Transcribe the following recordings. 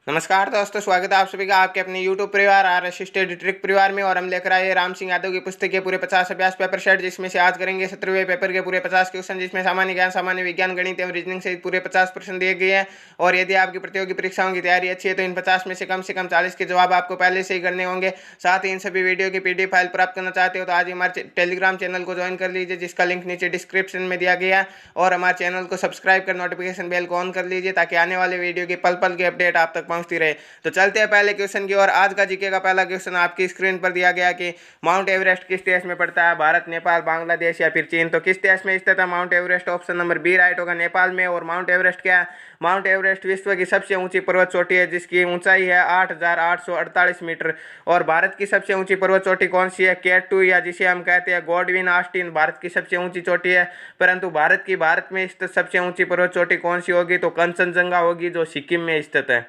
नमस्कार दोस्तों, स्वागत है आप सभी का आपके अपने YouTube परिवार आर असिस्टेड ट्रिक परिवार में। और हम लेकर आए राम सिंह यादव की पुस्तक के पूरे 50 अभ्यास पेपर सेट, जिसमें से आज करेंगे 17वें पेपर के पूरे 50 क्वेश्चन, जिसमें सामान्य ज्ञान, सामान्य विज्ञान, गणित एवं रीजनिंग सहित पूरे 50 प्रश्न दिए गए हैं। और यदि आपकी प्रतियोगी परीक्षाओं की तैयारी अच्छी है तो इन 50 में से कम 40 के जवाब आपको पहले से ही करने होंगे। साथ ही इन सभी वीडियो की PDF फाइल प्राप्त करना चाहते हो तो आज हमारे टेलीग्राम चैनल को ज्वाइन कर लीजिए, जिसका लिंक नीचे डिस्क्रिप्शन में दिया गया है। और हमारे चैनल को सब्सक्राइब कर नोटिफिकेशन बेल को ऑन कर लीजिए, ताकि आने वाले वीडियो की पल पल की अपडेट आप तक पहुंचती रहे। तो चलते हैं पहले क्वेश्चन की ओर। आज का जीके का पहला क्वेश्चन आपकी स्क्रीन पर दिया गया कि माउंट एवरेस्ट किस देश में पड़ता है, भारत, नेपाल, बांग्लादेश या फिर चीन। तो किस देश में स्थित है Mount Everest? Option number B right होगा, नेपाल में। और माउंट एवरेस्ट क्या है? माउंट एवरेस्ट विश्व की सबसे ऊंची पर्वत चोटी है, जिसकी ऊंचाई है 8,848 मीटर। और भारत की सबसे ऊंची पर्वत चोटी कौन सी है? K2, या जिसे हम कहते हैं गॉडविन ऑस्टिन, भारत की सबसे ऊंची चोटी है। परंतु भारत में स्थित सबसे ऊंची पर्वत चोटी कौन सी होगी? तो कंचनजंगा होगी, जो सिक्किम में स्थित है।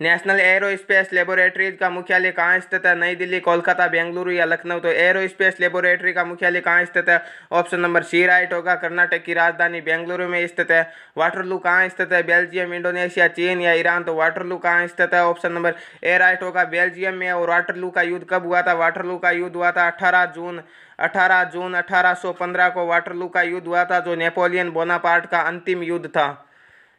नेशनल एरोस्पेस लेबोरेटरीज का मुख्यालय कहाँ स्थित है? नई दिल्ली, कोलकाता, बेंगलुरु या लखनऊ। तो एरोस्पेस लेबोरेटरी का मुख्यालय कहाँ स्थित है? ऑप्शन नंबर सी राइट होगा, कर्नाटक की राजधानी बेंगलुरु में स्थित है। वाटरलू कहाँ स्थित है? बेल्जियम, इंडोनेशिया, चीन या ईरान। तो वाटरलू कहाँ स्थित है? ऑप्शन नंबर ए राइट होगा, बेल्जियम में। और वाटरलू का युद्ध कब हुआ था? वाटरलू का युद्ध हुआ था 18 जून 1815 को वाटरलू का युद्ध हुआ था, जो नेपोलियन बोनापार्ट का अंतिम युद्ध था।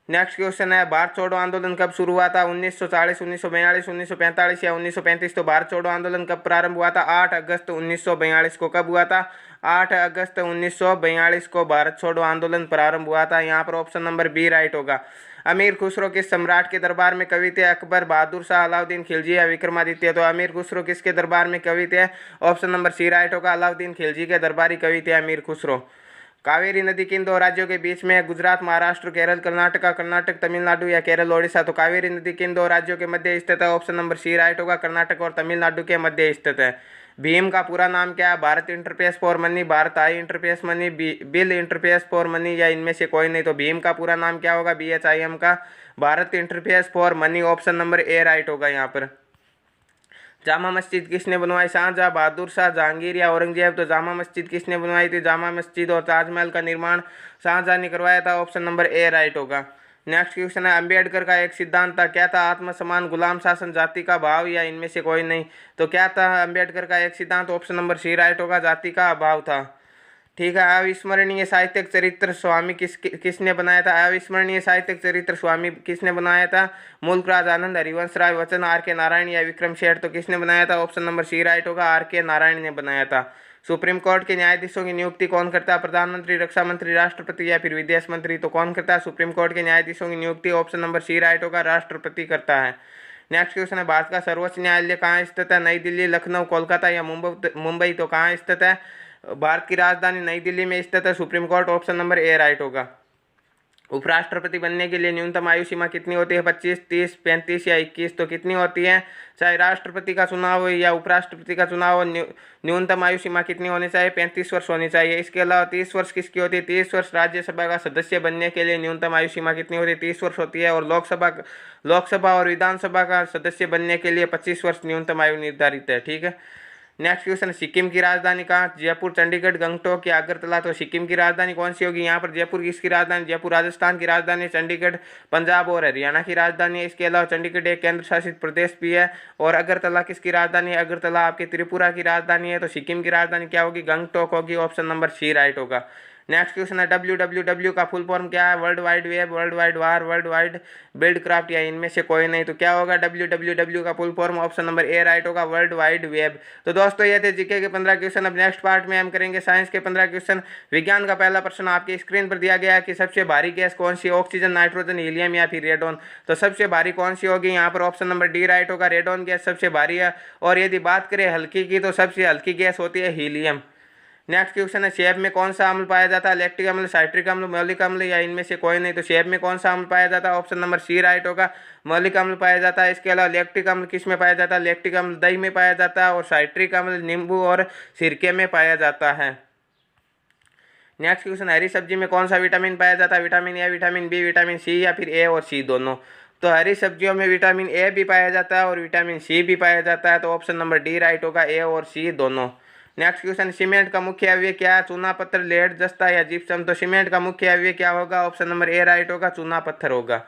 नेक्स्ट क्वेश्चन है, भारत छोड़ो आंदोलन कब शुरू हुआ था? 1940, 1942, 1945 या 1935। तो भारत छोड़ो आंदोलन कब प्रारंभ हुआ था? 8 अगस्त 1942 को। कब हुआ था? 8 अगस्त 1942 को भारत छोड़ो आंदोलन प्रारंभ हुआ था। यहाँ पर ऑप्शन नंबर बी राइट होगा। अमीर खुसरो किस सम्राट के दरबार में कवि थे? अकबर, बहादुर शाह, अलाउद्दीन खिलजी या विक्रमादित्य। तो अमीर खुसरो किसके दरबार में कवि थे? ऑप्शन नंबर सी राइट होगा, अलाउद्दीन खिलजी के दरबारी कवि थे अमीर खुसरो। कावेरी नदी किन दो राज्यों के बीच में है? गुजरात, महाराष्ट्र, केरल, कर्नाटका, कर्नाटक, तमिलनाडु या केरल, ओडिशा। तो कावेरी नदी किन दो राज्यों के मध्य स्थित है? ऑप्शन नंबर सी राइट होगा, कर्नाटक और तमिलनाडु के मध्य स्थित है। भीम का पूरा नाम क्या है? Bharat interface for money, Bharat I interface money, bill interface for money या इनमें से कोई नहीं। तो भीम का पूरा नाम क्या होगा? BHIM का, Bharat interface for money. Option number A right होगा यहाँ पर। जामा मस्जिद किसने बनवाई? शाहजहां, बहादुर शाह, जहांगीर या औरंगजेब। तो जामा मस्जिद किसने बनवाई थी? जामा मस्जिद और ताजमहल का निर्माण शाहजहां ने करवाया था। ऑप्शन नंबर ए राइट होगा। नेक्स्ट क्वेश्चन है, अंबेडकर का एक सिद्धांत था, क्या था? आत्मसम्मान, गुलाम शासन, जाति का भाव या इनमें से कोई नहीं। तो क्या था अंबेडकर का एक सिद्धांत? ऑप्शन नंबर सी राइट होगा, जाति का अभाव था। ठीक है, अविस्मरणीय साहित्यिक चरित्र स्वामी किसने बनाया था? अविस्मरणीय साहित्यिक चरित्र स्वामी किसने बनाया था? मुल्कराज आनंद, हरिवंश राय बच्चन, R K नारायण या विक्रम शेठ। तो किसने बनाया था? ऑप्शन नंबर सी राइट होगा, R K नारायण ने बनाया था। सुप्रीम कोर्ट के न्यायाधीशों की नियुक्ति कौन करता है? प्रधानमंत्री, रक्षा मंत्री, राष्ट्रपति या फिर विदेश मंत्री। तो कौन करता है सुप्रीम कोर्ट के न्यायाधीशों की नियुक्ति? ऑप्शन नंबर सी राइट होगा, राष्ट्रपति करता है। नेक्स्ट क्वेश्चन है, भारत का सर्वोच्च न्यायालय कहाँ स्थित है? नई दिल्ली, लखनऊ, कोलकाता या मुंबई। तो कहाँ स्थित है? भारत की राजधानी नई दिल्ली में स्थित है supreme court. Option number A right होगा। उपराष्ट्रपति बनने के लिए न्यूनतम आयु सीमा कितनी होती है? 25, 30, 35 या 21। तो कितनी होती है? चाहे राष्ट्रपति का चुनाव हो या उपराष्ट्रपति का चुनाव हो, न्यूनतम आयु सीमा कितनी होनी चाहिए? 35 वर्ष होनी चाहिए। इसके अलावा 30 वर्ष किसकी होती है? 30 वर्ष राज्यसभा का सदस्य बनने के लिए न्यूनतम आयु सीमा कितनी होती है? 30 वर्ष होती है। और लोकसभा और विधानसभा का सदस्य बनने के लिए 25 वर्ष न्यूनतम आयु निर्धारित है। ठीक है। नेक्स्ट क्वेश्चन, सिक्किम की राजधानी कहाँ? जयपुर, चंडीगढ़, गंगटोक या अगरतला। तो सिक्किम की राजधानी कौन सी होगी? यहाँ पर जयपुर किसकी राजधानी? जयपुर राजस्थान की राजधानी। चंडीगढ़ पंजाब और हरियाणा की राजधानी है। इसके अलावा चंडीगढ़ एक केंद्र शासित प्रदेश भी है। और अगरतला किसकी राजधानी है? अगरतला आपके त्रिपुरा की राजधानी है। तो सिक्किम की राजधानी क्या होगी? गंगटोक होगी। ऑप्शन नंबर सी राइट होगा। नेक्स्ट क्वेश्चन है, WWW का फुल फॉर्म क्या है? World wide web, world wide war, world wide build craft या इनमें से कोई नहीं। तो क्या होगा WWW का full form? Option number A right होगा, वर्ल्ड वाइड वेब। तो दोस्तों ये थे जीके के 15 क्वेश्चन। अब नेक्स्ट पार्ट में हम करेंगे साइंस के 15 क्वेश्चन। विज्ञान का पहला प्रश्न आपकी स्क्रीन पर दिया गया है कि सबसे भारी गैस कौन सी? ऑक्सीजन, नाइट्रोजन, हीलियम या फिर रेडोन। तो सबसे भारी कौन सी होगी? यहाँ पर ऑप्शन नंबर डी राइट होगा, रेडोन गैस सबसे भारी है। और यदि बात करें हल्की की, तो सबसे हल्की गैस होती है हीलियम। नेक्स्ट क्वेश्चन है, सेब में कौन सा अम्ल पाया जाता है? लैक्टिक अम्ल, साइट्रिक अम्ल, मौलिक अम्ल या इनमें से कोई नहीं। तो सेब में कौन सा अम्ल पाया जाता है? ऑप्शन नंबर सी राइट होगा, मौलिक अम्ल पाया जाता है। इसके अलावा लैक्टिक अम्ल किस में पाया जाता है? लैक्टिक अम्ल दही में पाया जाता है। और साइट्रिक अम्ल नींबू और सिरके में पाया जाता है। नेक्स्ट क्वेश्चन, हरी सब्जी में कौन सा विटामिन पाया जाता है? Vitamin A, vitamin B, vitamin C या फिर ए और सी दोनों। तो हरी सब्जियों में विटामिन ए भी पाया जाता है और विटामिन सी भी पाया जाता है। तो ऑप्शन नंबर डी राइट होगा, ए और सी दोनों। नेक्स्ट क्वेश्चन, सीमेंट का मुख्य अवयव क्या है? चूना पत्थर, लेड, जस्ता या जिप्सम। तो सीमेंट का मुख्य अवयव क्या होगा? ऑप्शन नंबर ए राइट होगा, चूना पत्थर होगा।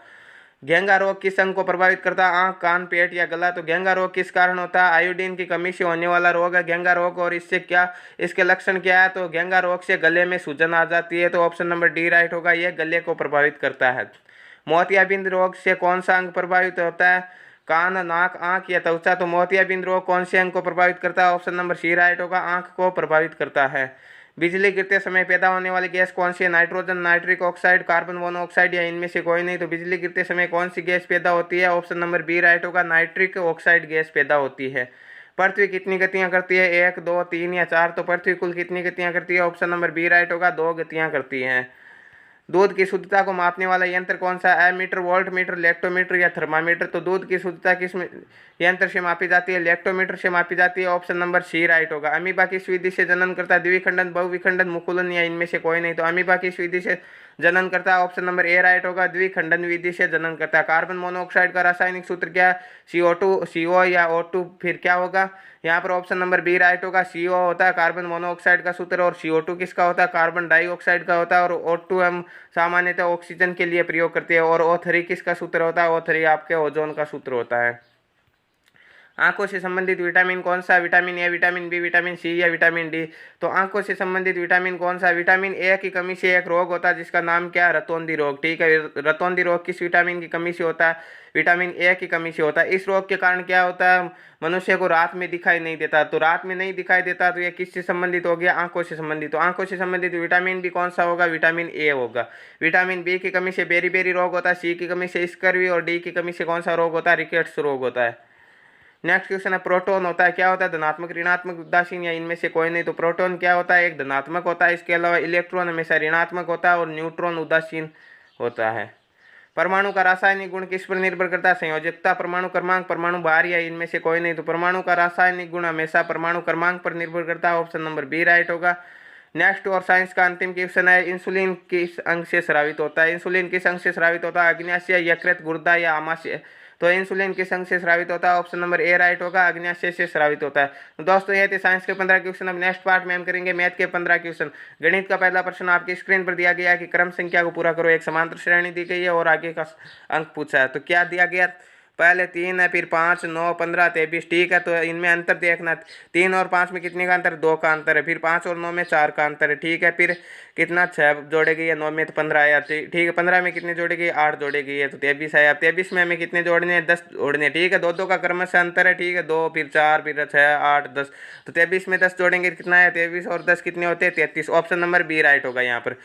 घेंगा रोग किस अंग को प्रभावित करता है? आंख, कान, पेट या गला। तो घेंगा रोग किस कारण होता है? आयोडीन की कमी से होने वाला रोग है घेंगा रोग। और इससे क्या, इसके लक्षण क्या है? तो घेंगा रोग से गले में सूजन आ जाती है। तो ऑप्शन नंबर डी राइट होगा, यह गले को प्रभावित करता है। मोतियाबिंद रोग से कौन सा अंग प्रभावित होता है? कान, नाक, आंख या त्वचा। तो मोतियाबिंद रोग कौन से अंग को प्रभावित करता है? ऑप्शन नंबर सी राइट होगा, आंख को प्रभावित करता है। बिजली गिरते समय पैदा होने वाली गैस कौन सी है? Nitrogen, nitric oxide, carbon monoxide या इनमें से कोई नहीं। तो बिजली गिरते समय कौन सी गैस पैदा होती है? ऑप्शन नंबर बी राइट होगा, नाइट्रिक ऑक्साइड गैस पैदा होती है। पृथ्वी कितनी गतियां करती है? 1, 2, 3 या 4। तो पृथ्वी कुल कितनी गतियां करती है? ऑप्शन नंबर बी राइट होगा, 2 गतियां करती है। दूध की शुद्धता को मापने वाला यंत्र कौन सा है? एमीटर, वोल्टमीटर, लेक्टोमीटर या थर्मामीटर। तो दूध की शुद्धता किस यंत्र से मापी जाती है? लेक्टोमीटर से मापी जाती है। ऑप्शन नंबर सी राइट होगा। अमीबा किस विधि से जनन करता है? द्विखंडन, बहुविखंडन, मुकुलन या इनमें से कोई नहीं। तो अमीबा किस विधि से जनन करता है? ऑप्शन नंबर ए राइट होगा, द्विखंडन विधि से जनन करता है। कार्बन मोनोऑक्साइड का रासायनिक सूत्र क्या है? CO2, CO या O2, फिर क्या होगा? यहाँ पर ऑप्शन नंबर बी राइट होगा, CO होता है कार्बन मोनोऑक्साइड का सूत्र। और CO2 किसका होता है? कार्बन डाइऑक्साइड का होता है। और O2 हम सामान्यतः ऑक्सीजन के लिए प्रयोग करते हैं। और O3 किसका सूत्र होता है? O3 आपके ओजोन का सूत्र होता है। आंखों से संबंधित विटामिन कौन सा? Vitamin A, vitamin B, vitamin C या विटामिन डी। तो आंखों से संबंधित विटामिन कौन सा? विटामिन ए की कमी से एक रोग होता है जिसका नाम क्या है? रतौंधी रोग। ठीक है, रतौंधी रोग किस विटामिन की कमी से होता है? विटामिन ए की कमी से होता है। इस रोग के कारण क्या होता है? मनुष्य को रात में दिखाई नहीं देता। तो रात में नहीं दिखाई देता तो ये किससे संबंधित हो गया? आंखों से संबंधित। तो आंखों से संबंधित विटामिन बी कौन सा होगा? विटामिन ए होगा। विटामिन बी की कमी से बेरी बेरी रोग होता है। सी की कमी से स्कर्वी। और डी की कमी से कौन सा रोग होता है? रिकेट्स रोग होता है। नेक्स्ट क्वेश्चन है, प्रोटॉन होता है क्या होता है? धनात्मक, ऋणात्मक, उदासीन या इनमें से कोई नहीं। तो प्रोटॉन क्या होता है? एक धनात्मक होता है। इसके अलावा इलेक्ट्रॉन हमेशा ऋणात्मक होता है और न्यूट्रॉन उदासीन होता है। परमाणु का रासायनिक गुण किस पर निर्भर करता है? संयोजकता, परमाणु क्रमांक, परमाणु भार या इनमें से कोई नहीं। तो परमाणु का रासायनिक गुण हमेशा परमाणु क्रमांक पर निर्भर करता है। ऑप्शन नंबर बी राइट होगा। नेक्स्ट और साइंस का अंतिम क्वेश्चन है, इंसुलिन किस अंग से स्रावित होता है? इंसुलिन किस अंग से स्रावित होता है? अग्न्याशय, यकृत, गुर्दा या आमाशय। तो इंसुलिन किस अंग से स्रावित होता है? ऑप्शन नंबर ए राइट होगा, अग्न्याशय से स्रावित होता है। तो दोस्तों ये थे साइंस के 15 क्वेश्चन। अब नेक्स्ट पार्ट में हम करेंगे मैथ के 15 क्वेश्चन। गणित का पहला प्रश्न आपकी स्क्रीन पर दिया गया है कि क्रम संख्या को पूरा करो। एक समांतर श्रेणी दी गई है और आगे का अंक पूछा है। तो क्या दिया गया? पहले 3 है, फिर 5, 9, 15, 23। ठीक है, तो इनमें अंतर देखना। 3 और 5 में कितने का अंतर? 2 का अंतर है। फिर 5 और 9 में 4 का अंतर है। ठीक है, फिर कितना 6 जोड़ेगी है, 9 में तो 15 आया। ठीक है, 15 में कितने जोड़ेगी? 8 जोड़ेगी है, तो 23 आया। अब 23 में हमें कितने जोड़ने हैं? 10 जोड़ने। ठीक है, दो दो का क्रम से अंतर है। ठीक है, 2, फिर 4, फिर 6, 8, 10। तो 23 में 10 जोड़ेंगे कितना है? 23 और 10 कितने होते हैं? 33। ऑप्शन नंबर बी राइट होगा यहाँ पर।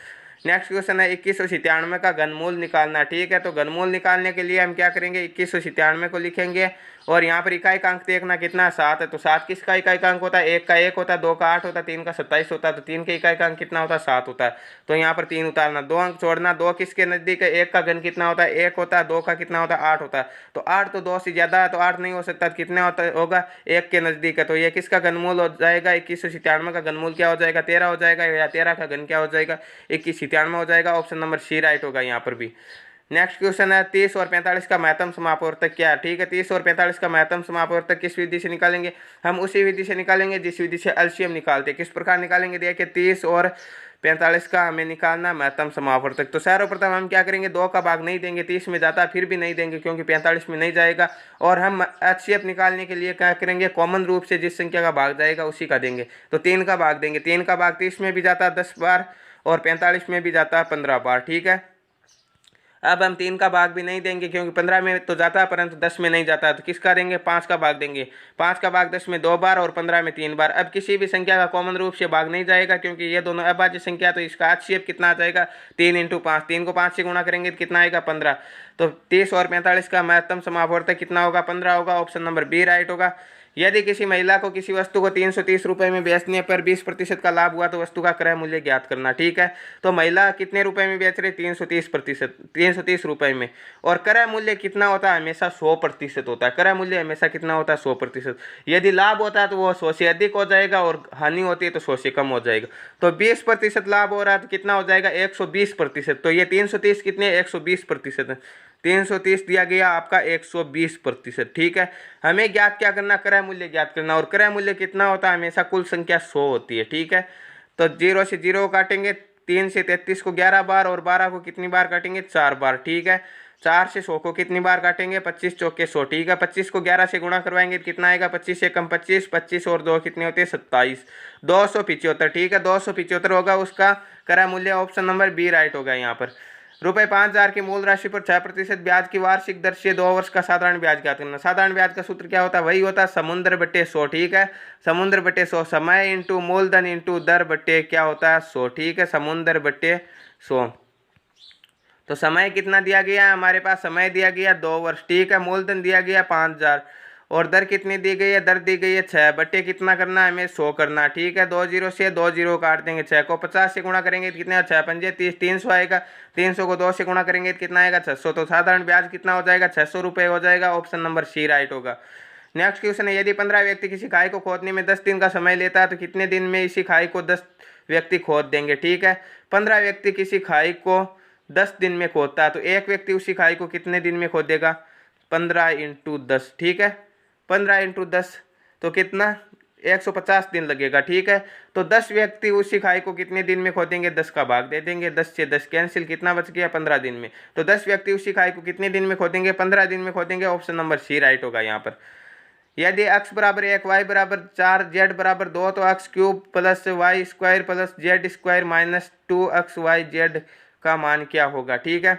नेक्स्ट क्वेश्चन है 2197 का घनमूल निकालना। ठीक है, तो घनमूल निकालने के लिए हम क्या करेंगे? 2197 को लिखेंगे और यहाँ पर इकाई का अंक देखना कितना? 7 है। तो 7 किसका इकाई का अंक होता है? 1 का 1 होता है, 2 का 8 होता है, 3 का 27 होता है। तो 3 के इकाई का अंक कितना होता है? 7 होता है। तो यहाँ पर 3 उतारना, 2 अंक छोड़ना। 2 किसके नजदीक है? 1 का घन कितना होता है? 1 होता है। 2 का कितना होता है? 8 होता है। तो 8 तो 2 से ज्यादा है, तो 8 नहीं हो सकता। कितना होता होगा? 1 के नजदीक है। तो ये किसका घनमूल हो जाएगा? 2197 का घनमूल क्या हो जाएगा? 13 हो जाएगा। या 13 का घन क्या हो जाएगा? 2197 हो जाएगा। ऑप्शन नंबर सी राइट होगा यहाँ पर भी। नेक्स्ट क्वेश्चन है 30 और 45 का महत्तम समापवर्तक क्या है? ठीक है, 30 और 45 का महत्तम समापवर्तक किस विधि से निकालेंगे? हम उसी विधि से निकालेंगे जिस विधि से एलसीएम निकालते हैं। किस प्रकार निकालेंगे? देखिए, 30 और 45 का हमें निकालना महत्तम समापवर्तक। तो सर्वप्रथम हम क्या करेंगे? 2 का भाग नहीं देंगे। 30 में जाता फिर भी नहीं देंगे क्योंकि 45 में नहीं जाएगा। और हम एचसीएफ निकालने के लिए क्या करेंगे? कॉमन रूप से जिस संख्या का भाग जाएगा उसी का देंगे। तो 3 का भाग देंगे। 3 का भाग 30 में भी जाता है 10 बार और 45 में भी जाता है 15 बार। ठीक है, अब हम 3 का भाग भी नहीं देंगे क्योंकि 15 में तो जाता है परंतु 10 में नहीं जाता है। तो किसका देंगे? 5 का भाग देंगे। 5 का भाग 10 में 2 बार और 15 में 3 बार। अब किसी भी संख्या का कॉमन रूप से भाग नहीं जाएगा क्योंकि ये दोनों अभाज्य संख्या। तो इसका एचसीएफ कितना आ जाएगा? 3 × 5। 3 को 5 से गुणा करेंगे तो कितना आएगा? 15। तो 30 और 45 का महत्तम समापवर्तक कितना होगा? 15 होगा। ऑप्शन नंबर बी राइट होगा। यदि किसी महिला को किसी वस्तु को 330 रुपये में बेचने पर 20% का लाभ हुआ तो वस्तु का क्रय मूल्य ज्ञात करना। ठीक है, तो महिला कितने रुपए में बेच रही? 330 रुपये में। और क्रय मूल्य कितना होता है? हमेशा 100% होता है। क्रय मूल्य हमेशा कितना होता है? 100%। यदि लाभ होता है तो वो 100 से अधिक हो जाएगा और हानि होती है तो 100 से कम हो जाएगा। तो 20% लाभ हो रहा है तो कितना हो जाएगा? 120%। तो ये 330 कितने? 120% है। 330 दिया गया आपका 120%। ठीक है, हमें ज्ञात क्या करना? क्रय मूल्य ज्ञात करना। और क्रय मूल्य कितना होता है? हमेशा कुल संख्या 100 होती है। ठीक है, तो 0 से 0 काटेंगे, 3 से 33 को 11 बार और 12 को कितनी बार काटेंगे? 4 बार। ठीक है, 4 से 100 को कितनी बार काटेंगे, 25 चौके 100, ठीक है। 25 को 11 से गुणा करवाएंगे तो कितना आएगा, 25 से कम 25, 25 और 2 कितने होते हैं 27, 275, ठीक है। 275 होगा उसका क्रय मूल्य, ऑप्शन नंबर बी राइट होगा यहाँ पर। रुपये 5,000 की मूल राशि पर 6% ब्याज की वार्षिक दर से 2 वर्ष का साधारण ब्याज ज्ञात करना। साधारण ब्याज का सूत्र क्या होता है, वही होता है समुद्र बटे 100, ठीक है। समुद्र बटे 100, समय इंटू मूलधन इंटू दर बटे क्या होता है 100, ठीक है। समुद्र बटे 100, तो समय कितना दिया गया है हमारे पास, समय दिया गया 2 वर्ष, ठीक है। मूलधन दिया गया 5,000 और दर कितनी दी गई है, दर दी गई है 6 बटे कितना करना है हमें 100 करना, ठीक है। 2 जीरो से 2 जीरो काट देंगे, 6 को 50 से गुणा करेंगे तो कितना, 6 पंजे 30, 300 आएगा। 300 को 2 से गुणा करेंगे तो कितना आएगा 600, तो साधारण ब्याज कितना हो जाएगा 600 रुपये हो जाएगा, ऑप्शन नंबर सी राइट होगा। नेक्स्ट क्वेश्चन है, यदि 15 व्यक्ति किसी खाई को खोदने में 10 दिन का समय लेता है तो कितने दिन में इसी खाई को 10 व्यक्ति खोद देंगे, ठीक है। 15 व्यक्ति किसी खाई को 10 दिन में खोदता है तो एक व्यक्ति उसी खाई को कितने दिन में खोदेगा, 15 इंटू 10, ठीक है। 15 इंटू 10 तो कितना, 150 दिन लगेगा, ठीक है। तो 10 व्यक्ति उसी खाई को कितने दिन में खोदेंगे, 10 का भाग दे देंगे, 10 से 10 कैंसिल, कितना बच गया 15 दिन में। तो 10 व्यक्ति उसी खाई को कितने दिन में खोदेंगे, 15 दिन में खोदेंगे, ऑप्शन नंबर सी राइट होगा यहाँ पर। यदि x बराबर 1, y बराबर 4, z बराबर 2 तो x cube plus Y square plus Z square minus 2xyz का मान क्या होगा, ठीक है।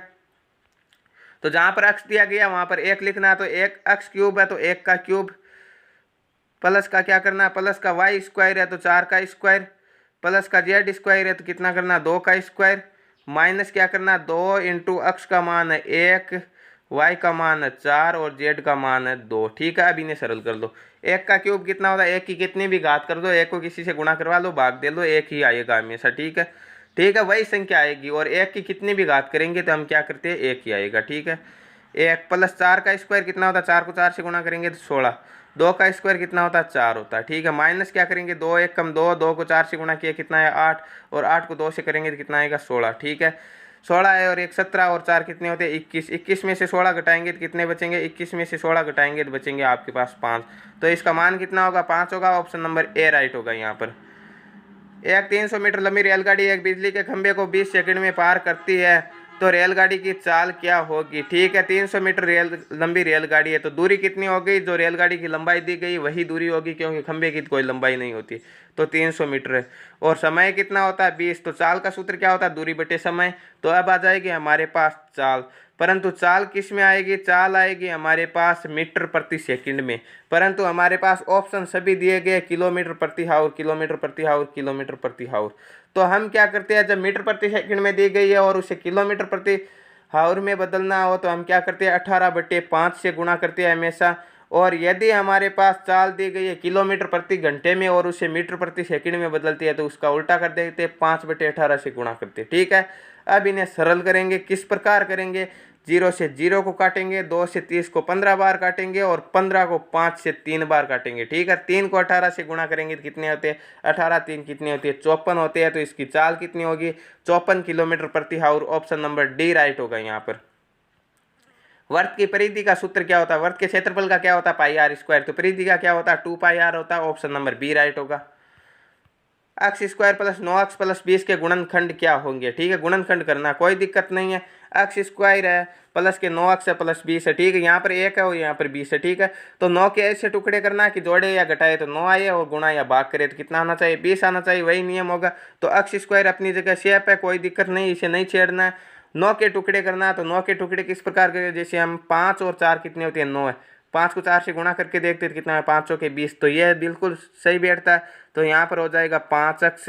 तो जहां पर x दिया गया वहां पर 1 लिखना है, तो 1 x क्यूब है तो 1 का क्यूब, प्लस का क्या करना है, प्लस का y स्क्वायर है तो 4 का स्क्वायर, प्लस का z स्क्वायर है तो कितना करना 2 का स्क्वायर, माइनस क्या करना 2 इंटू x का मान है 1, y का मान है 4 और z का मान है 2, ठीक है। अब इन्हें सरल कर दो, 1 का क्यूब कितना होता है, 1 की कितनी भी घात कर दो, 1 को किसी से गुणा करवा लो, भाग दे लो, 1 ही आएगा हमेशा, ठीक है। ठीक है, वही संख्या आएगी और 1 की कितनी भी घात करेंगे तो हम क्या करते हैं 1 ही आएगा, ठीक है। 1 प्लस 4 का स्क्वायर कितना होता है, 4 को 4 से गुणा करेंगे तो 16, 2 का स्क्वायर कितना होता है 4 होता है, ठीक है। माइनस क्या करेंगे 2 1 कम 2, 2 को 4 से गुणा किया कितना है 8 और 8 को 2 से करेंगे तो कितना आएगा 16, ठीक है। 16 है और 1 17 और 4 कितने होते हैं 21, 21 में से 16 घटाएंगे तो कितने बचेंगे, 21 में से 16 घटाएंगे तो बचेंगे आपके पास 5, तो इसका मान कितना होगा 5 होगा, ऑप्शन नंबर ए राइट होगा यहाँ पर। एक 300 मीटर लंबी रेलगाड़ी एक बिजली के खंभे को 20 सेकंड में पार करती है तो रेलगाड़ी की चाल क्या होगी, ठीक है। 300 मीटर लंबी रेलगाड़ी है तो दूरी कितनी होगी, जो रेलगाड़ी की लंबाई दी गई वही दूरी होगी, क्योंकि खंभे की कोई लंबाई नहीं होती, तो 300 मीटर है। और समय कितना होता है 20, तो चाल का सूत्र क्या होता है दूरी बटे समय, तो अब आ जाएगी हमारे पास चाल, परंतु चाल किस में आएगी, चाल आएगी हमारे पास मीटर प्रति सेकंड में, परंतु हमारे पास ऑप्शन सभी दिए गए किलोमीटर प्रति हावर, किलोमीटर प्रति हावर, किलोमीटर प्रति हावर। तो हम क्या करते हैं, जब मीटर प्रति सेकंड में दी गई है और उसे किलोमीटर प्रति हावर में बदलना हो तो हम क्या करते हैं 18/5 से गुणा करते हैं हमेशा। और यदि हमारे पास चाल दी गई है किलोमीटर प्रति घंटे में और उसे मीटर प्रति सेकंड में बदलती है तो उसका उल्टा कर देते हैं, 5/18 से गुणा करते हैं, ठीक है। अब इन्हें सरल करेंगे, किस प्रकार करेंगे, 0 से 0 को काटेंगे, 2 से 30 को 15 बार काटेंगे और 15 को 5 से 3 बार काटेंगे, ठीक है। 3 को 18 से गुणा करेंगे तो कितने होते हैं, 18 3 कितने होती है 54 होते हैं, तो इसकी चाल कितनी होगी 54 किलोमीटर प्रति हावर, ऑप्शन नंबर डी राइट होगा यहाँ पर। वर्त की परिधि का सूत्र क्या होता है, वर्त के क्षेत्रफल का क्या होता है पाई आर स्क्वायर, तो परिधि का क्या होता है 2 पाई आर होता है, ऑप्शन नंबर बी राइट होगा। X square plus 9x plus 20 के गुणनखंड क्या होंगे, ठीक है। गुणनखंड करना कोई दिक्कत नहीं है, एक्स स्क्वायर है प्लस के 9x है प्लस 20 है, ठीक है। यहाँ पर 1 है और यहाँ पर 20 है, ठीक है। तो 9 के ऐसे टुकड़े करना कि जोड़े या घटाए तो 9 आए और गुणा या भाग करे तो कितना आना चाहिए 20 आना चाहिए, वही नियम होगा। तो एक्स स्क्वायर अपनी जगह शेप है, कोई दिक्कत नहीं, इसे नहीं छेड़ना है। 9 के टुकड़े करना, तो 9 के टुकड़े किस प्रकार के, जैसे हम 5 और 4 कितने होते हैं 9 है, 5 को 4 से गुणा करके देखते हैं कितना है 5 के 20, तो यह बिल्कुल सही बैठता है। तो यहाँ पर हो जाएगा 5x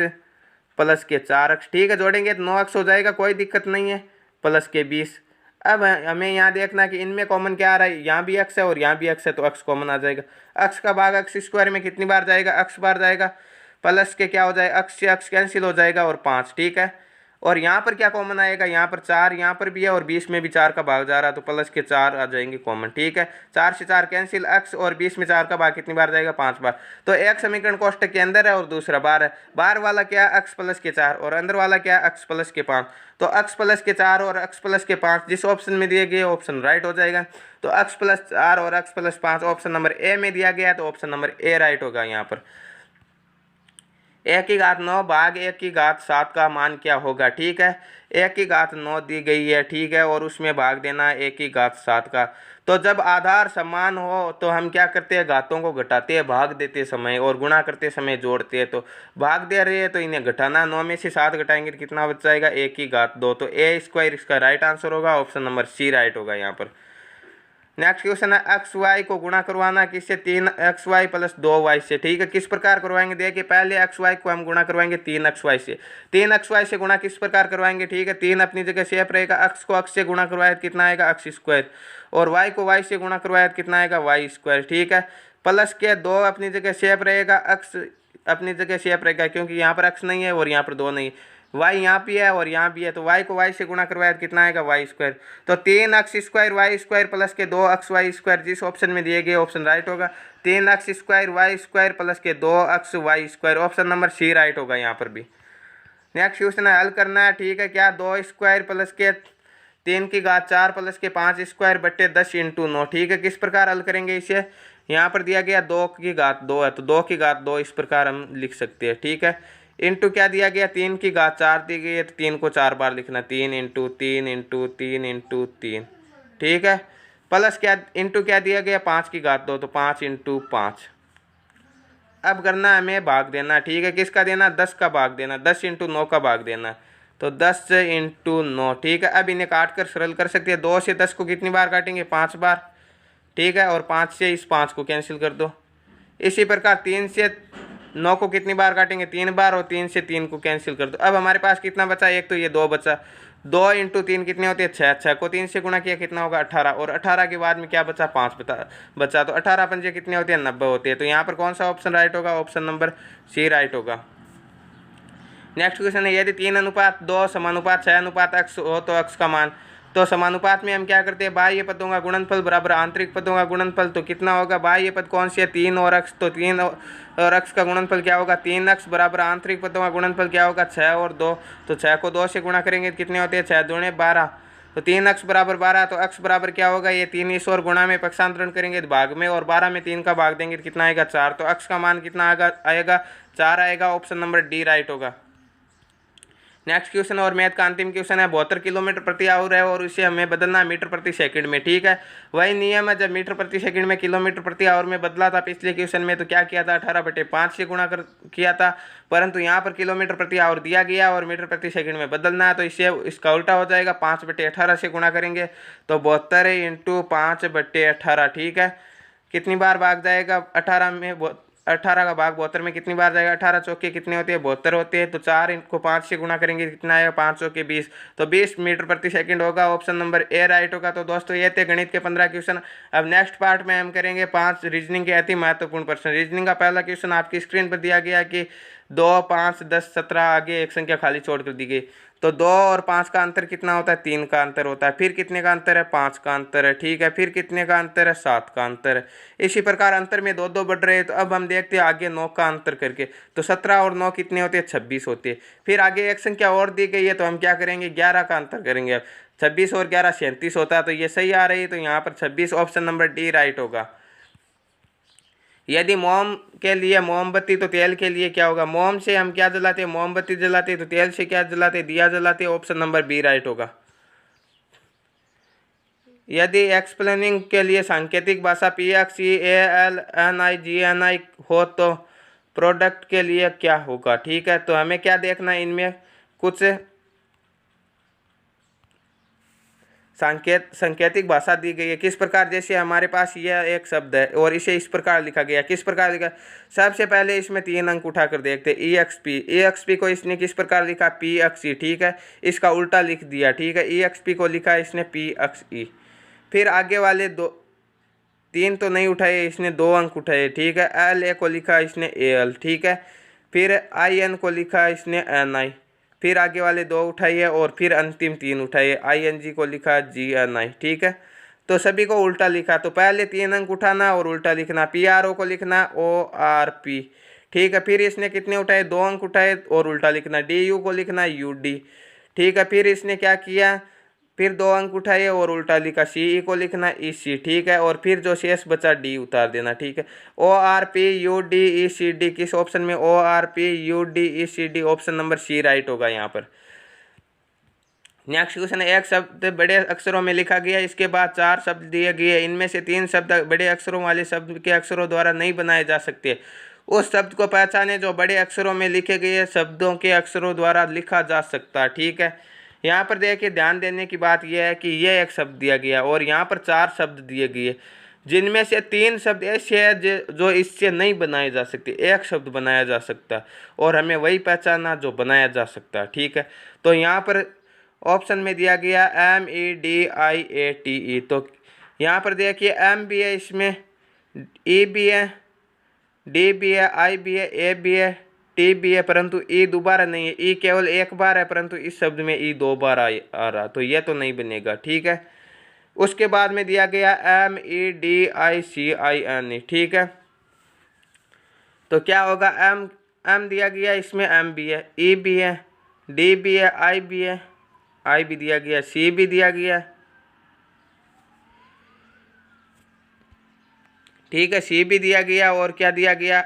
प्लस के 4x, ठीक है। जोड़ेंगे तो 9x हो जाएगा, कोई दिक्कत नहीं है, प्लस के 20। अब हमें यहाँ देखना कि इनमें कॉमन क्या आ रहा है, यहाँ भी x है और यहाँ भी x है तो x कॉमन आ जाएगा। x का भाग x स्क्वायर में कितनी बार जाएगा, x बार जाएगा, प्लस के क्या हो जाएगा x से x कैंसिल हो जाएगा और 5, ठीक है। और यहाँ पर क्या कॉमन आएगा, यहाँ पर 4 यहाँ पर भी है और 20 में भी 4 का भाग जा रहा है तो प्लस के 4 आ जाएंगे कॉमन, ठीक है। 4 से 4 कैंसिल, x और 20 में 4 का भाग कितनी बार जाएगा 5 बार। तो एक समीकरण कोष्टक के अंदर है और दूसरा बाहर है, बाहर वाला क्या x प्लस के 4 और अंदर वाला क्या x प्लस के 5, तो x प्लस के 4 और x प्लस के 5 जिस ऑप्शन में दिए गए ऑप्शन राइट हो जाएगा। तो x प्लस 4 और x plus 5 option number A में दिया गया तो ऑप्शन नंबर ए राइट होगा यहाँ पर। 1 की घात 9 भाग 1 की घात 7 का मान क्या होगा। ठीक है, 1 की घात 9 दी गई है, ठीक है, और उसमें भाग देना है 1 की घात 7 का। तो जब आधार समान हो तो हम क्या करते हैं, घातों को घटाते हैं भाग देते समय, और गुणा करते समय जोड़ते हैं। तो भाग दे रहे हैं तो इन्हें घटाना, 9 में से 7 घटाएंगे तो कितना बच जाएगा, 1 की घात 2। तो A² इसका राइट आंसर होगा, ऑप्शन नंबर सी राइट होगा यहाँ पर। नेक्स्ट क्वेश्चन है, एक्स वाई को गुणा करवाना किससे, 3xy + 2y से। ठीक है, किस प्रकार करवाएंगे, देखिए पहले xy को हम गुणा करवाएंगे 3xy से। 3xy से गुणा किस प्रकार करवाएंगे, ठीक है, 3 अपनी जगह सेफ रहेगा, x को x से गुणा करवाया तो कितना आएगा, x², और y को y से गुणा करवाया तो कितना आएगा, y²। ठीक है, प्लस के 2 अपनी जगह सेफ रहेगा, x अपनी जगह सेफ रहेगा, क्योंकि यहाँ पर x नहीं है और यहाँ पर 2 नहीं, y यहाँ भी है और यहाँ भी है, तो y को y से गुणा करवाया तो कितना आएगा, y²। तो 3x² y² प्लस के 2xy², जिस ऑप्शन में दिए गए ऑप्शन राइट होगा। 3x² y² प्लस के 2xy², option number C right होगा यहाँ पर भी। नेक्स्ट क्वेश्चन है, हल करना है। ठीक है, क्या 2² प्लस के 3 की घात 4 प्लस के 5² बट्टे 10 × 9। ठीक है, किस प्रकार हल करेंगे इसे, यहाँ पर दिया गया 2 की घात 2 है, तो 2 की घात 2 इस प्रकार हम लिख सकते हैं। ठीक है, इंटू क्या दिया गया, 3 की घात 4 दी गई है, तो 3 को 4 बार लिखना, 3 × 3 × 3 × 3। ठीक है, प्लस क्या, इंटू क्या दिया गया, 5 की घात 2, तो 5 × 5। अब करना हमें भाग देना। ठीक है, किसका देना, 10 का भाग देना, 10 × 9 का भाग देना, तो 10 × 9। ठीक है, अब इन्हें काट कर सरल कर सकते हैं। 2 से 10 को कितनी बार काटेंगे, 5 बार। ठीक है, और 5 से इस 5 को कैंसिल कर दो। इसी प्रकार 3 से 9 को कितनी बार काटेंगे, 3 बार, और 3 से 3 को कैंसिल कर दो। अब हमारे पास कितना बचा, एक तो ये 2 बचा, 2 × 3 कितने होते हैं, 6, 6 को 3 से गुणा किया कितना होगा, 18, और 18 के बाद में क्या बचा, 5 बचा, तो 18 पंजे कितने होते हैं, 90 होते हैं। तो यहाँ पर कौन सा ऑप्शन राइट होगा, ऑप्शन नंबर सी राइट होगा। नेक्स्ट क्वेश्चन है, यदि 3:2 समानुपात 6:x हो तो x का मान। तो समानुपात में हम क्या करते हैं, बाह्य पदों का गुणनफल बराबर आंतरिक पदों का गुणनफल। तो कितना होगा, बाह्य पद कौन सी है, 3 और x, तो 3 और x का गुणनफल क्या होगा, 3x बराबर आंतरिक पदों का गुणनफल क्या होगा, 6 और 2। तो 6 को 2 से गुणा करेंगे तो कितने होते हैं, 6 दूणे 12, तो 3x बराबर 12। तो x बराबर क्या होगा, ये 3 इस और गुणा में पक्षांतरण करेंगे तो भाग में, और 12 में 3 का भाग देंगे तो कितना आएगा, 4। तो x का मान कितना आएगा, 4 आएगा, ऑप्शन नंबर डी राइट होगा। नेक्स्ट क्वेश्चन और मैथ का अंतिम क्वेश्चन है, 72 किलोमीटर प्रति आवर है और इसे हमें बदलना मीटर प्रति सेकंड में। ठीक है, वही नियम है, जब मीटर प्रति सेकंड में किलोमीटर प्रति आवर में बदला था पिछले क्वेश्चन में, तो क्या किया था, 18/5 से गुणा किया था, परंतु यहाँ पर किलोमीटर प्रति आवर दिया गया और मीटर प्रति सेकंड में बदलना है, तो इससे इसका उल्टा हो जाएगा, 5/18 से गुणा करेंगे तो 72 × 5/18। ठीक है, कितनी बार भाग जाएगा, 18 में 18 का भाग 72 में कितनी बार जाएगा, 18 चौके कितने होते हैं, 72 होते हैं। तो 4 इनको 5 से गुणा करेंगे कितना आएगा, 5 चौके 20, तो 20 मीटर प्रति सेकंड होगा, ऑप्शन नंबर ए राइट होगा। तो दोस्तों ये थे गणित के 15 क्वेश्चन। अब नेक्स्ट पार्ट में हम करेंगे 5 रीजनिंग के अति महत्वपूर्ण प्रश्न। रीजनिंग का पहला क्वेश्चन आपकी स्क्रीन पर दिया गया कि 2, 5, 10, 17 आगे एक संख्या खाली छोड़ कर दी गई, तो 2 और 5 का अंतर कितना होता है, 3 का अंतर होता है। फिर कितने का अंतर है, 5 का अंतर है। ठीक है, फिर कितने का अंतर है, 7 का अंतर है। इसी प्रकार अंतर में 2-2 बढ़ रहे हैं। तो अब हम देखते हैं आगे 9 का अंतर करके, तो 17 और 9 कितने होते हैं, 26 होते हैं। फिर आगे एक संख्या और दी गई है, तो हम क्या करेंगे, 11 का अंतर करेंगे। अब 26 और 11 37 होता है, तो ये सही आ रही है, तो यहाँ पर 26 ऑप्शन नंबर डी राइट होगा। यदि मोम के लिए मोमबत्ती तो तेल के लिए क्या होगा, मोम से हम क्या जलाते हैं, मोमबत्ती जलाते हैं, तो तेल से क्या जलाते हैं, दिया जलाते हैं, ऑप्शन नंबर बी राइट होगा। यदि एक्सप्लेनिंग के लिए सांकेतिक भाषा PXEALNIGNI हो तो प्रोडक्ट के लिए क्या होगा। ठीक है, तो हमें क्या देखना है, इनमें कुछ सांकेतिक भाषा दी गई है। किस प्रकार, जैसे हमारे पास यह एक शब्द है और इसे इस प्रकार लिखा गया, किस प्रकार लिखा, सबसे पहले इसमें 3 अंक उठाकर देखते हैं, EXP को इसने किस प्रकार लिखा, PXE। ठीक है, इसका उल्टा लिख दिया। ठीक है, EXP को लिखा इसने PXE। फिर आगे वाले 3 तो नहीं उठाए, इसने 2 अंक उठाए। ठीक है, LA को लिखा इसने AL। ठीक है, फिर IN को लिखा इसने NI, फिर आगे वाले 2 उठाइए और फिर अंतिम 3 उठाइए, ING को लिखा GNI। ठीक है, तो सभी को उल्टा लिखा, तो पहले 3 अंक उठाना और उल्टा लिखना, PRO को लिखना ORP। ठीक है, फिर इसने कितने उठाए, 2 अंक उठाए और उल्टा लिखना, DU को लिखना UD। ठीक है, फिर इसने क्या किया, फिर 2 अंक उठाइए और उल्टा लिखा सी को लिखना ई सी, ठीक है। और फिर जो शेष बचा डी उतार देना, ठीक है। ORPUDECD किस ऑप्शन में? ORPUDECD option number C right होगा यहाँ पर। नेक्स्ट क्वेश्चन है, एक शब्द बड़े अक्षरों में लिखा गया, इसके बाद 4 शब्द दिए गए, इनमें से 3 शब्द बड़े अक्षरों वाले शब्द के अक्षरों द्वारा नहीं बनाए जा सकते। उस शब्द को पहचाने जो बड़े अक्षरों में लिखे गए शब्दों के अक्षरों द्वारा लिखा जा सकता है, ठीक है। यहाँ पर देखिए ध्यान देने की बात यह है कि यह एक शब्द दिया गया और यहाँ पर 4 शब्द दिए गए, जिनमें से 3 शब्द ऐसे हैं जो इससे नहीं बनाए जा सकते, एक शब्द बनाया जा सकता है और हमें वही पहचानना जो बनाया जा सकता है, ठीक है। तो यहाँ पर ऑप्शन में दिया गया MEDIATE। तो यहाँ पर देखिए M भी है, इसमें E भी है, D भी है, I भी है, A भी है, T भी है, परंतु E दोबारा नहीं है। E केवल एक बार है, परंतु इस शब्द में E 2 बार आ रहा, तो यह तो नहीं बनेगा, ठीक है। उसके बाद में दिया गया MEDICINE, ठीक है। तो क्या होगा? M दिया गया, इसमें M भी है, E भी है, D भी है, I भी है, I भी दिया गया, C भी दिया गया, ठीक है। C भी दिया गया और क्या दिया गया?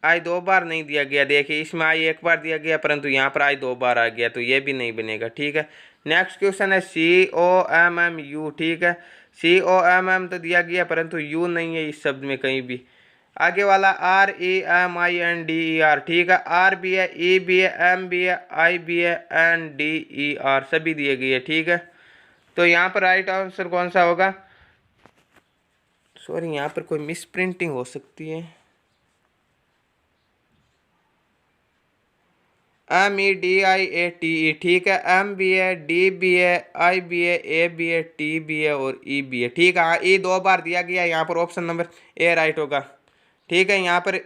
I 2 बार नहीं दिया गया, देखिए इसमें I 1 बार दिया गया, परंतु यहाँ पर I 2 बार आ गया, तो ये भी नहीं बनेगा, ठीक है। नेक्स्ट क्वेश्चन है COMMU, ठीक है। COMM तो दिया गया, परंतु U नहीं है इस शब्द में कहीं भी। आगे वाला REMINDER, ठीक है। R भी है, E भी है, M भी है, I भी है, NDER सभी दिए गए, ठीक है। तो यहाँ पर राइट आंसर कौन सा होगा? सॉरी, यहाँ पर कोई मिस प्रिंटिंग हो सकती है। MEDIATE, ठीक है। M भी है, D भी है, I भी है, A भी है, T भी है और E भी है, ठीक है। हाँ, E 2 बार दिया गया, यहाँ पर ऑप्शन नंबर A राइट होगा, ठीक है। यहाँ पर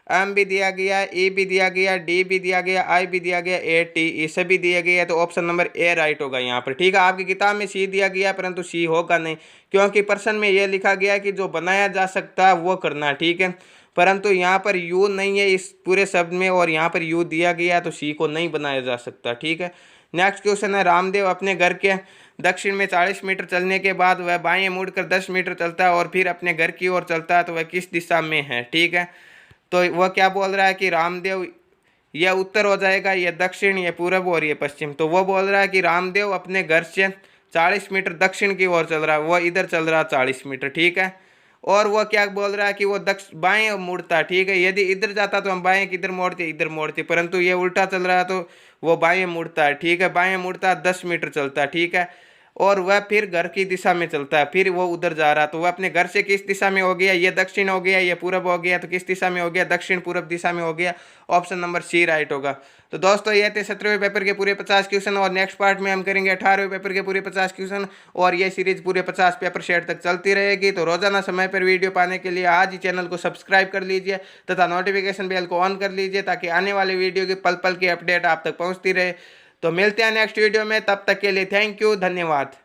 M भी दिया गया, E भी दिया गया, D भी दिया गया, I भी दिया गया, ATE सभी दिए गए, तो ऑप्शन नंबर A राइट होगा यहाँ पर, ठीक है। आपकी किताब में C दिया गया, परंतु C होगा नहीं, क्योंकि प्रश्न में ये लिखा गया कि जो बनाया जा सकता है वो करना, ठीक है। परंतु यहाँ पर U नहीं है इस पूरे शब्द में और यहाँ पर U दिया गया, तो C को नहीं बनाया जा सकता, ठीक है। नेक्स्ट क्वेश्चन है, रामदेव अपने घर के दक्षिण में 40 मीटर चलने के बाद वह बाएं मुड़कर 10 मीटर चलता है और फिर अपने घर की ओर चलता है, तो वह किस दिशा में है, ठीक है। तो वह क्या बोल रहा है कि रामदेव, यह उत्तर हो जाएगा, यह दक्षिण, यह पूरब और यह पश्चिम। तो वह बोल रहा है कि रामदेव अपने घर से 40 मीटर दक्षिण की ओर चल रहा है, वह इधर चल रहा है 40 मीटर, ठीक है। और वह क्या बोल रहा है कि वो बाएं मुड़ता है, ठीक है। यदि इधर जाता तो हम बाएं किधर मोड़ते, इधर मोड़ते, परंतु ये उल्टा चल रहा है तो वो बाएं मुड़ता है, ठीक है। बाएं मुड़ता है, 10 मीटर चलता है, ठीक है। और वह फिर घर की दिशा में चलता है, फिर वो उधर जा रहा है, तो वह अपने घर से किस दिशा में हो गया? ये दक्षिण हो गया, ये पूरब हो गया, तो किस दिशा में हो गया? दक्षिण पूरब दिशा में हो गया, ऑप्शन नंबर C राइट होगा। तो दोस्तों ये थे 17वें पेपर के पूरे 50 क्वेश्चन और नेक्स्ट पार्ट में हम करेंगे 18वें पेपर के पूरे 50 क्वेश्चन और ये सीरीज पूरे 50 पेपर शेड तक चलती रहेगी। तो रोजाना समय पर वीडियो पाने के लिए आज ही चैनल को सब्सक्राइब कर लीजिए तथा नोटिफिकेशन बेल को ऑन कर लीजिए ताकि आने वाले वीडियो की पल पल की अपडेट आप तक पहुँचती रहे। तो मिलते हैं नेक्स्ट वीडियो में, तब तक के लिए थैंक यू, धन्यवाद।